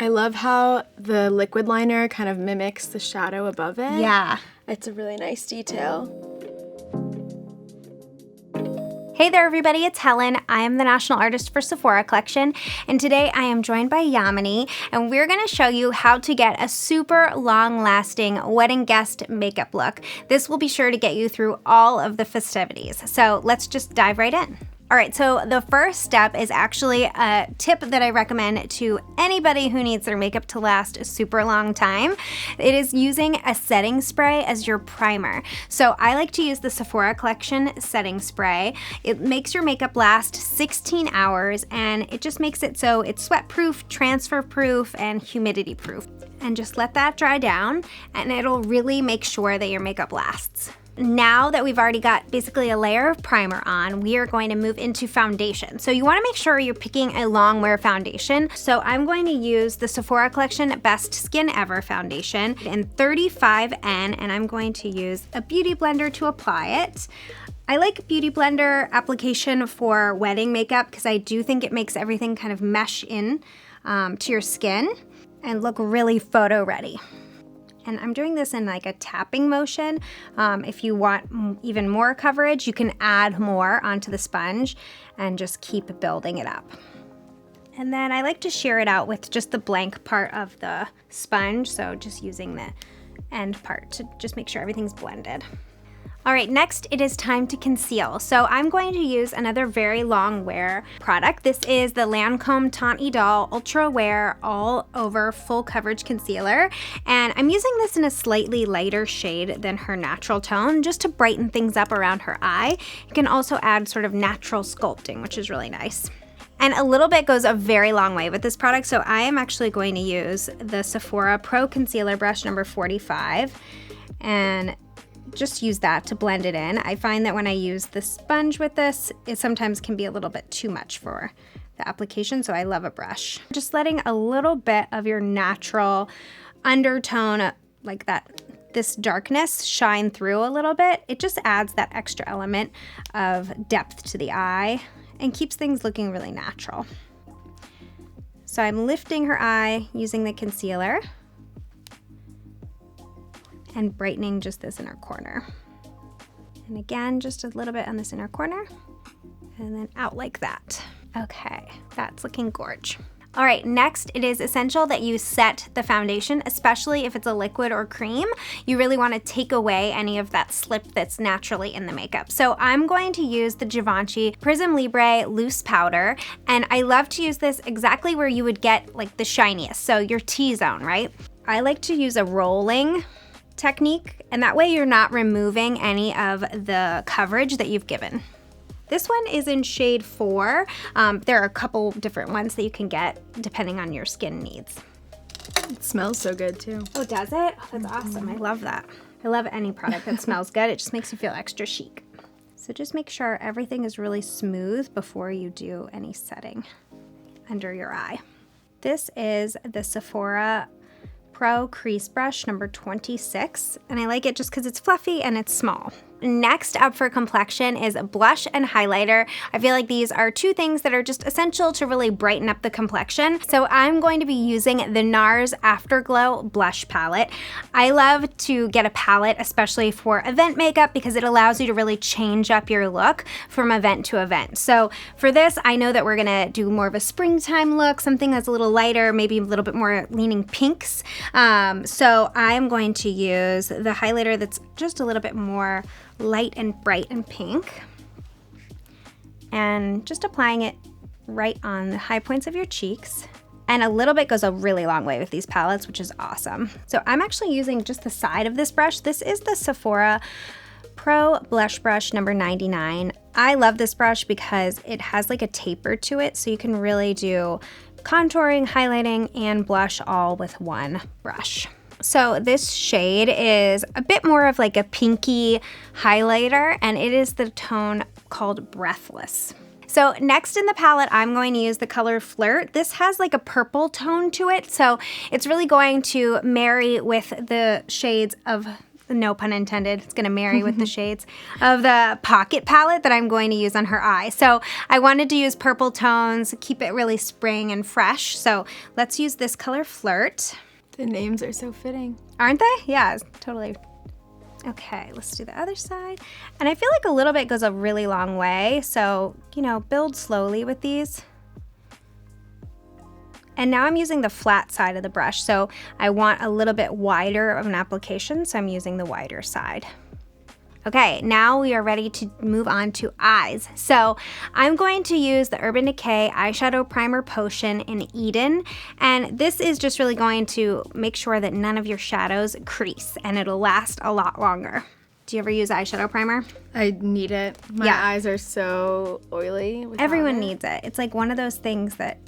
I love how the liquid liner kind of mimics the shadow above it. Yeah. It's a really nice detail. Hey there everybody, it's Helen. I am the National Artist for Sephora Collection, and today I am joined by Yamini, and we're gonna show you how to get a super long-lasting wedding guest makeup look. This will be sure to get you through all of the festivities. So let's just dive right in. All right, so the first step is actually a tip that I recommend to anybody who needs their makeup to last a super long time. It is using a setting spray as your primer. So I like to use the Sephora Collection setting spray. It makes your makeup last 16 hours and it just makes it so it's sweat proof, transfer proof, and humidity proof. And just let that dry down and it'll really make sure that your makeup lasts. Now that we've already got basically a layer of primer on, we are going to move into foundation. So you wanna make sure you're picking a long wear foundation. So I'm going to use the Sephora Collection Best Skin Ever foundation in 35N, and I'm going to use a beauty blender to apply it. I like beauty blender application for wedding makeup because I do think it makes everything kind of mesh in to your skin and look really photo ready. And I'm doing this in like a tapping motion. If you want even more coverage, you can add more onto the sponge and just keep building it up. And then I like to shear it out with just the blank part of the sponge. So just using the end part to just make sure everything's blended. All right, next it is time to conceal. So I'm going to use another very long wear product. This is the Lancome Teint Idole Ultra Wear All Over Full Coverage Concealer. And I'm using this in a slightly lighter shade than her natural tone, just to brighten things up around her eye. You can also add sort of natural sculpting, which is really nice. And a little bit goes a very long way with this product. So I am actually going to use the Sephora Pro Concealer Brush number 45. And just use that to blend it in. I find that when I use the sponge with this, it sometimes can be a little bit too much for the application, so I love a brush. Just letting a little bit of your natural undertone, like that, this darkness shine through a little bit. It just adds that extra element of depth to the eye and keeps things looking really natural. So I'm lifting her eye using the concealer and brightening just this inner corner. And again, just a little bit on this inner corner and then out like that. Okay, that's looking gorge. All right, next it is essential that you set the foundation, especially if it's a liquid or cream. You really wanna take away any of that slip that's naturally in the makeup. So I'm going to use the Givenchy Prism Libre Loose Powder, and I love to use this exactly where you would get like the shiniest, so your T-zone, right? I like to use a rolling technique, and that way you're not removing any of the coverage that you've given. This one is in shade 4. There are a couple different ones that you can get depending on your skin needs. It smells so good too. Oh, does it? Oh, that's awesome. I love that. I love any product that smells good. It just makes you feel extra chic. So just make sure everything is really smooth before you do any setting under your eye. This is the Sephora Pro Crease Brush number 26, and I like it just because it's fluffy and it's small. Next up for complexion is blush and highlighter. I feel like these are two things that are just essential to really brighten up the complexion. So I'm going to be using the NARS Afterglow Blush Palette. I love to get a palette, especially for event makeup, because it allows you to really change up your look from event to event. So for this, I know that we're gonna do more of a springtime look, something that's a little lighter, maybe a little bit more leaning pinks. So I'm going to use the highlighter that's just a little bit more light and bright and pink, and just applying it right on the high points of your cheeks. And a little bit goes a really long way with these palettes, which is awesome. So I'm actually using just the side of this brush. This is the Sephora Pro Blush Brush number 99. I love this brush because it has like a taper to it, so you can really do contouring, highlighting, and blush all with one brush. So this shade is a bit more of like a pinky highlighter, and it is the tone called Breathless. So next in the palette, I'm going to use the color Flirt. This has like a purple tone to it, so it's really going to marry with the shades of no pun intended, it's gonna marry with the shades of the Pocket palette that I'm going to use on her eye. So I wanted to use purple tones, keep it really spring and fresh. So let's use this color Flirt. The names are so fitting. Aren't they? Yeah, totally. Okay, let's do the other side. And I feel like a little bit goes a really long way. So, you know, build slowly with these. And now I'm using the flat side of the brush. So I want a little bit wider of an application. So I'm using the wider side. Okay, now we are ready to move on to eyes. So I'm going to use the Urban Decay Eyeshadow Primer Potion in Eden. And this is just really going to make sure that none of your shadows crease and it'll last a lot longer. Do you ever use eyeshadow primer? I need it. My eyes are so oily. Everyone needs it. It's like one of those things that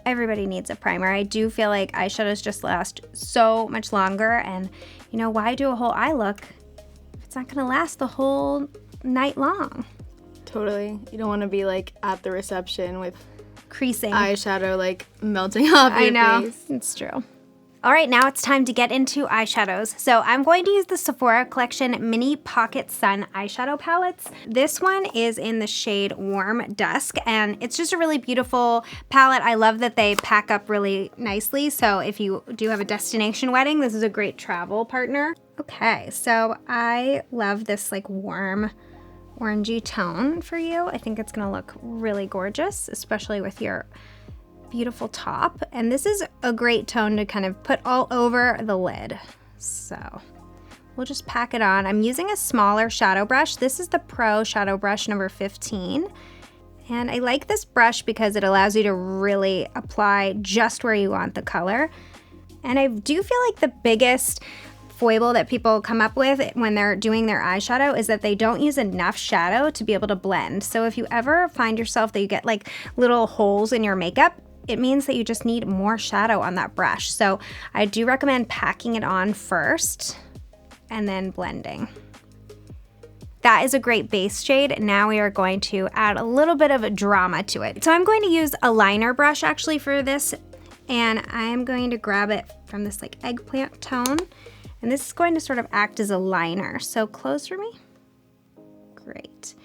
everybody needs a primer. I do feel like eyeshadows just last so much longer. And you know, why do a whole eye look? It's not gonna last the whole night long. Totally. You don't want to be like at the reception with creasing eyeshadow like melting off your face. It's true. All right, now it's time to get into eyeshadows. So I'm going to use the Sephora Collection Mini Pocket Sun eyeshadow palettes. This one is in the shade Warm Dusk, and it's just a really beautiful palette. I love that they pack up really nicely. So if you do have a destination wedding, this is a great travel partner. Okay, so I love this like warm orangey tone for you. I think it's gonna look really gorgeous, especially with your beautiful top. And this is a great tone to kind of put all over the lid. So we'll just pack it on. I'm using a smaller shadow brush. This is the Pro Shadow Brush number 15. And I like this brush because it allows you to really apply just where you want the color. And I do feel like the biggest foible that people come up with when they're doing their eyeshadow is that they don't use enough shadow to be able to blend. So if you ever find yourself that you get like little holes in your makeup, it means that you just need more shadow on that brush. So I do recommend packing it on first and then blending. That is a great base shade. Now we are going to add a little bit of a drama to it. So I'm going to use a liner brush actually for this, and I'm going to grab it from this like eggplant tone. And this is going to sort of act as a liner. So close for me. Great.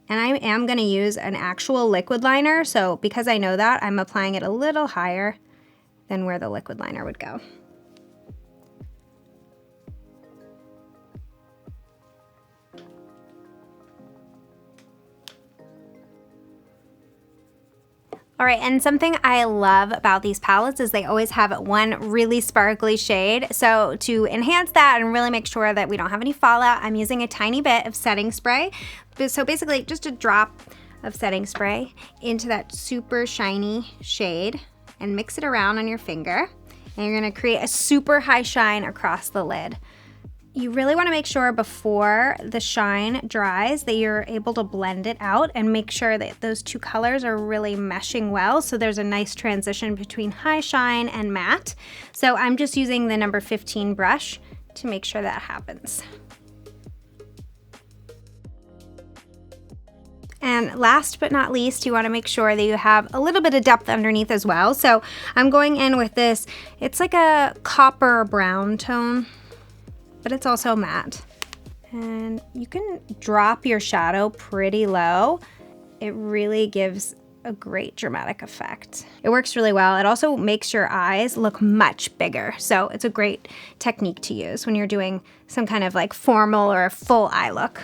And I am gonna use an actual liquid liner. So because I know that, I'm applying it a little higher than where the liquid liner would go. All right, and something I love about these palettes is they always have one really sparkly shade. So to enhance that and really make sure that we don't have any fallout, I'm using a tiny bit of setting spray. So basically just a drop of setting spray into that super shiny shade and mix it around on your finger. And you're gonna create a super high shine across the lid. You really want to make sure before the shine dries that you're able to blend it out and make sure that those two colors are really meshing well, so there's a nice transition between high shine and matte. So I'm just using the number 15 brush to make sure that happens. And last but not least, you want to make sure that you have a little bit of depth underneath as well. So I'm going in with this, it's like a copper brown tone, but it's also matte. And you can drop your shadow pretty low. It really gives a great dramatic effect. It works really well. It also makes your eyes look much bigger. So it's a great technique to use when you're doing some kind of like formal or full eye look.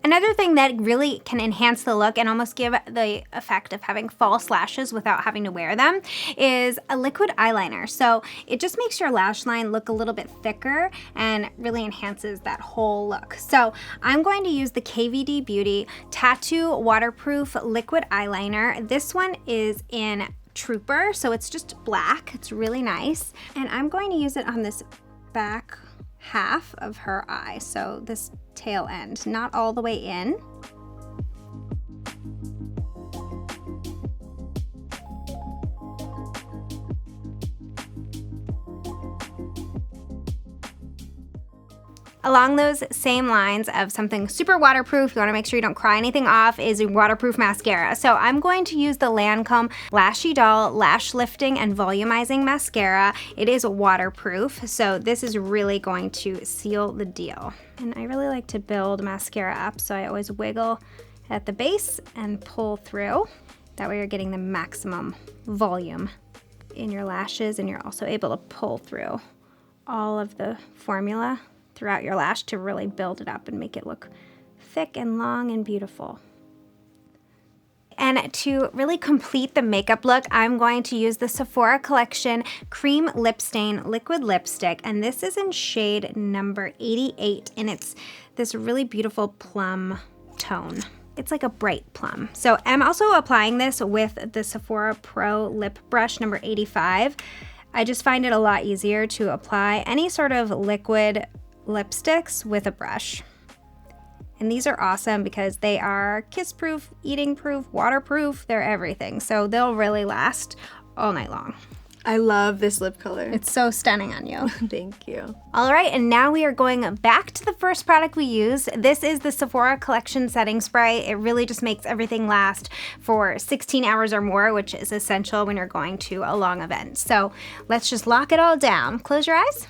Another thing that really can enhance the look and almost give the effect of having false lashes without having to wear them is a liquid eyeliner. So it just makes your lash line look a little bit thicker and really enhances that whole look. So I'm going to use the KVD Beauty Tattoo Waterproof Liquid Eyeliner. This one is in Trooper, so it's just black. It's really nice. And I'm going to use it on this back half of her eye, so this tail end, not all the way in. along those same lines of something super waterproof, you wanna make sure you don't cry anything off, is a waterproof mascara. So I'm going to use the Lancome Lashy Doll Lash Lifting and Volumizing Mascara. It is waterproof, so this is really going to seal the deal. And I really like to build mascara up, so I always wiggle at the base and pull through. That way you're getting the maximum volume in your lashes, and you're also able to pull through all of the formula throughout your lash to really build it up and make it look thick and long and beautiful. And to really complete the makeup look, I'm going to use the Sephora Collection Cream Lip Stain Liquid Lipstick, and this is in shade number 88, and it's this really beautiful plum tone. It's like a bright plum. So I'm also applying this with the Sephora Pro Lip Brush number 85. I just find it a lot easier to apply any sort of liquid lipsticks with a brush. And these are awesome because they are kiss-proof, eating-proof, waterproof, they're everything. So they'll really last all night long. I love this lip color. It's so stunning on you. Thank you. All right, and now we are going back to the first product we used. This is the Sephora Collection Setting Spray. It really just makes everything last for 16 hours or more, which is essential when you're going to a long event. So let's just lock it all down. Close your eyes.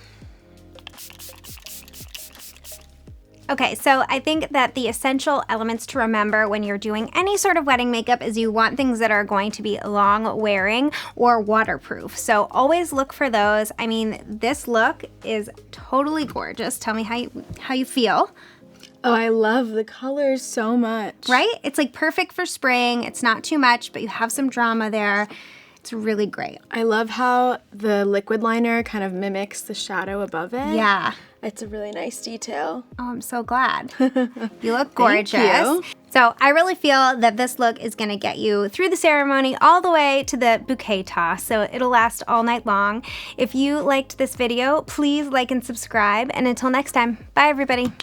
Okay, so I think that the essential elements to remember when you're doing any sort of wedding makeup is you want things that are going to be long wearing or waterproof. So always look for those. I mean, this look is totally gorgeous. Tell me how you feel. Oh, I love the colors so much. Right? It's like perfect for spring. It's not too much, but you have some drama there. It's really great. I love how the liquid liner kind of mimics the shadow above it. Yeah. It's a really nice detail. Oh, I'm so glad. You look gorgeous. Thank you. So I really feel that this look is gonna get you through the ceremony all the way to the bouquet toss. So it'll last all night long. If you liked this video, please like and subscribe. And until next time, bye everybody.